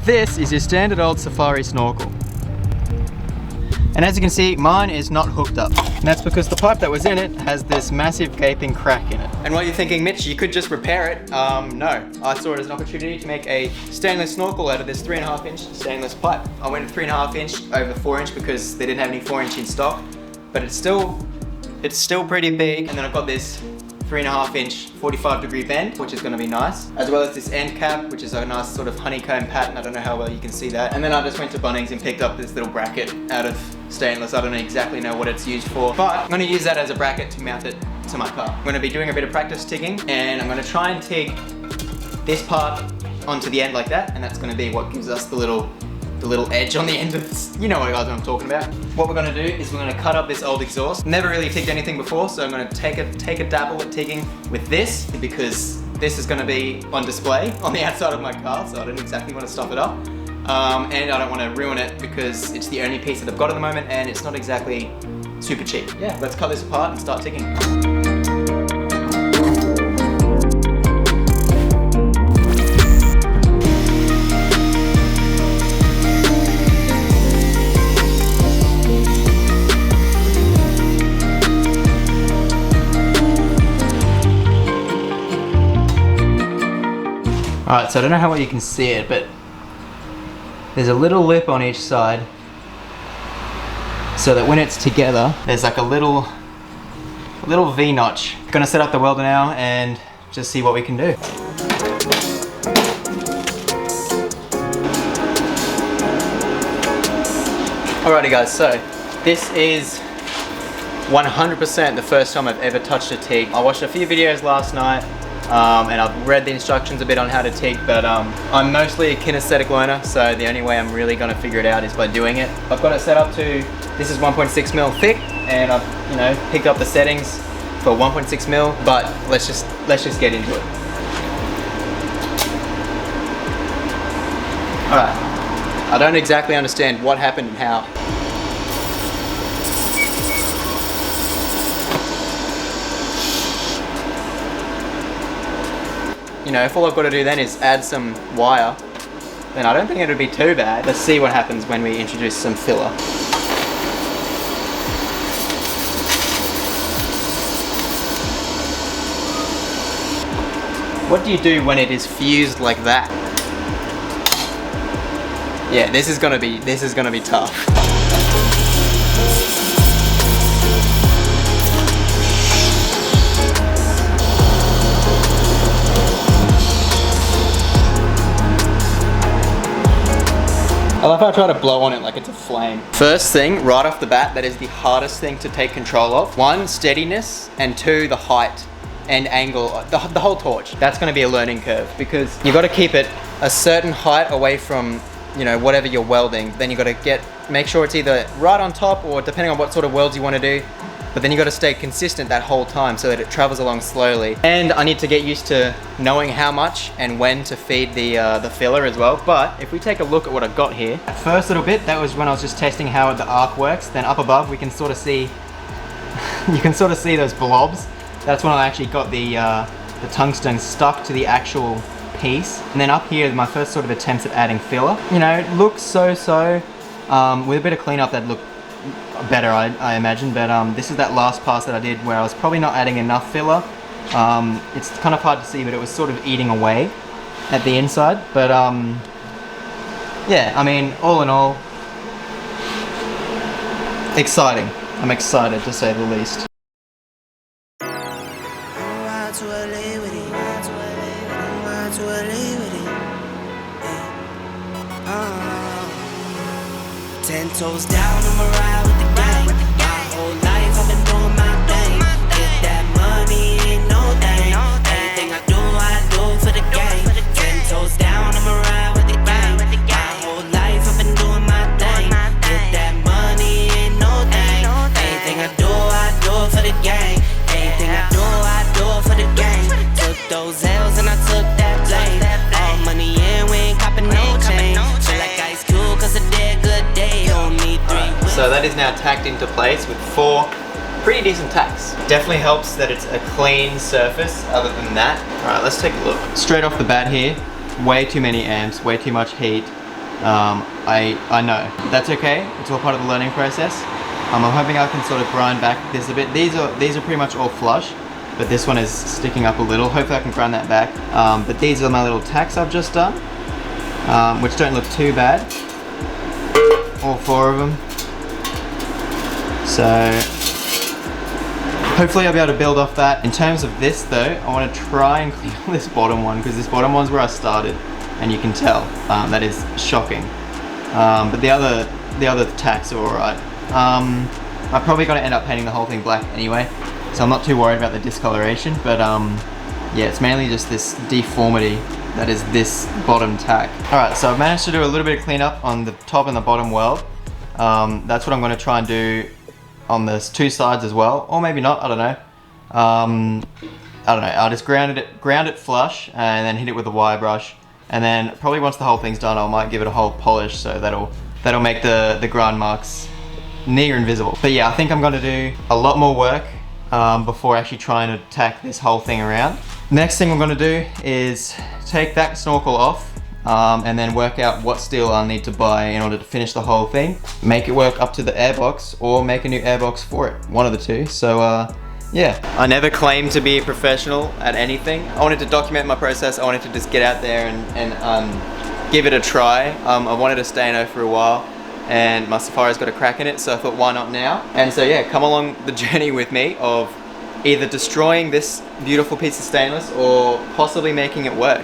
this is your standard old safari snorkel. And as you can see, mine is not hooked up. And that's because the pipe that was in it has this massive gaping crack in it. And while you're thinking, Mitch, you could just repair it, no. I saw it as an opportunity to make a stainless snorkel out of this 3.5 inch stainless pipe. I went 3.5 inch over 4 inch because they didn't have any 4 inch in stock, but it's still pretty big. And then I've got this 3.5 inch 45-degree bend, which is going to be nice, as well as this end cap, which is a nice sort of honeycomb pattern. I don't know how well you can see that. And then I just went to Bunnings and picked up this little bracket out of stainless. I don't exactly know what it's used for, but I'm going to use that as a bracket to mount it to my car. I'm going to be doing a bit of practice tigging, and I'm going to try and TIG this part onto the end like that, and that's going to be what gives us the little edge on the end of this. You know what guys I'm talking about. What we're gonna do is we're gonna cut up this old exhaust. Never really tigged anything before, so I'm gonna take a dabble at tigging with this, because this is gonna be on display on the outside of my car, so I don't exactly want to stuff it up. And I don't want to ruin it because it's the only piece that I've got at the moment and it's not exactly super cheap. Yeah, let's cut this apart and start tigging. Alright, so I don't know how well you can see it, but there's a little lip on each side so that when it's together, there's like a little V-notch. Gonna set up the welder now and just see what we can do. Alrighty guys, so this is 100% the first time I've ever touched a TIG. I watched a few videos last night, and I've read the instructions a bit on how to TIG, but I'm mostly a kinesthetic learner, so the only way I'm really going to figure it out is by doing it. I've got it set up to, this is 1.6 mil thick, and I've picked up the settings for 1.6 mil, but let's just get into it. Alright, I don't exactly understand what happened and how. You know, if all I've got to do then is add some wire, then I don't think it would be too bad. Let's see what happens when we introduce some filler. What do you do when it is fused like that? Yeah, this is gonna be tough. I love how I try to blow on it like it's a flame. First thing, right off the bat, that is the hardest thing to take control of. 1, steadiness, and 2, the height and angle, the whole torch. That's gonna be a learning curve because you gotta keep it a certain height away from, you know, whatever you're welding. Then you gotta make sure it's either right on top or depending on what sort of welds you wanna do. But then you got to stay consistent that whole time so that it travels along slowly. And I need to get used to knowing how much and when to feed the filler as well. But if we take a look at what I've got here, first little bit, that was when I was just testing how the arc works. Then up above, we can sort of see, you can sort of see those blobs. That's when I actually got the tungsten stuck to the actual piece. And then up here, my first sort of attempts at adding filler. You know, it looks so-so. With a bit of cleanup, that'd look better, I imagine, but this is that last pass that I did where I was probably not adding enough filler. It's kind of hard to see, but it was sort of eating away at the inside, but yeah, I mean, all in all, exciting. I'm excited to say the least. 10 toes down, I'ma ride with the gang. My whole life I've been doing my thing. Get that money, ain't no thing. Anything I do for the gang. 10 toes down, I'ma ride with the gang. My whole life I've been doing my thing. Get that money, ain't no thing. Anything I do for the gang. Anything I do for the gang. Took those L's and I took that blame. All money in, we ain't copping no change. Feel like Ice Cube, cause I did good day. Don't need 3. So that is now tacked into place with 4 pretty decent tacks. Definitely helps that it's a clean surface other than that. Alright, let's take a look. Straight off the bat here, way too many amps, way too much heat. I know. That's okay, it's all part of the learning process. I'm hoping I can sort of grind back this a bit. These are pretty much all flush, but this one is sticking up a little. Hopefully I can grind that back. But these are my little tacks I've just done, which don't look too bad. All 4 of them. So hopefully I'll be able to build off that. In terms of this though, I want to try and clean up this bottom one, because this bottom one's where I started, and you can tell that is shocking. But the other tacks are alright. I'm probably going to end up painting the whole thing black anyway, so I'm not too worried about the discoloration, but yeah, it's mainly just this deformity that is this bottom tack. Alright, so I've managed to do a little bit of cleanup on the top and the bottom weld. That's what I'm going to try and do on the 2 sides as well, or maybe not, I don't know. I don't know, I'll just ground it flush and then hit it with a wire brush, and then probably once the whole thing's done I might give it a whole polish, so that'll make the grind marks near invisible. But yeah, I think I'm going to do a lot more work before actually trying to tack this whole thing around. Next thing I'm going to do is take that snorkel off and then work out what steel I'll need to buy in order to finish the whole thing. Make it work up to the airbox, or make a new airbox for it. One of the two. So yeah. I never claimed to be a professional at anything. I wanted to document my process. I wanted to just get out there and give it a try. I wanted to stay in for a while, and my Safari's got a crack in it, so I thought, why not now? And so yeah, come along the journey with me of either destroying this beautiful piece of stainless or possibly making it work.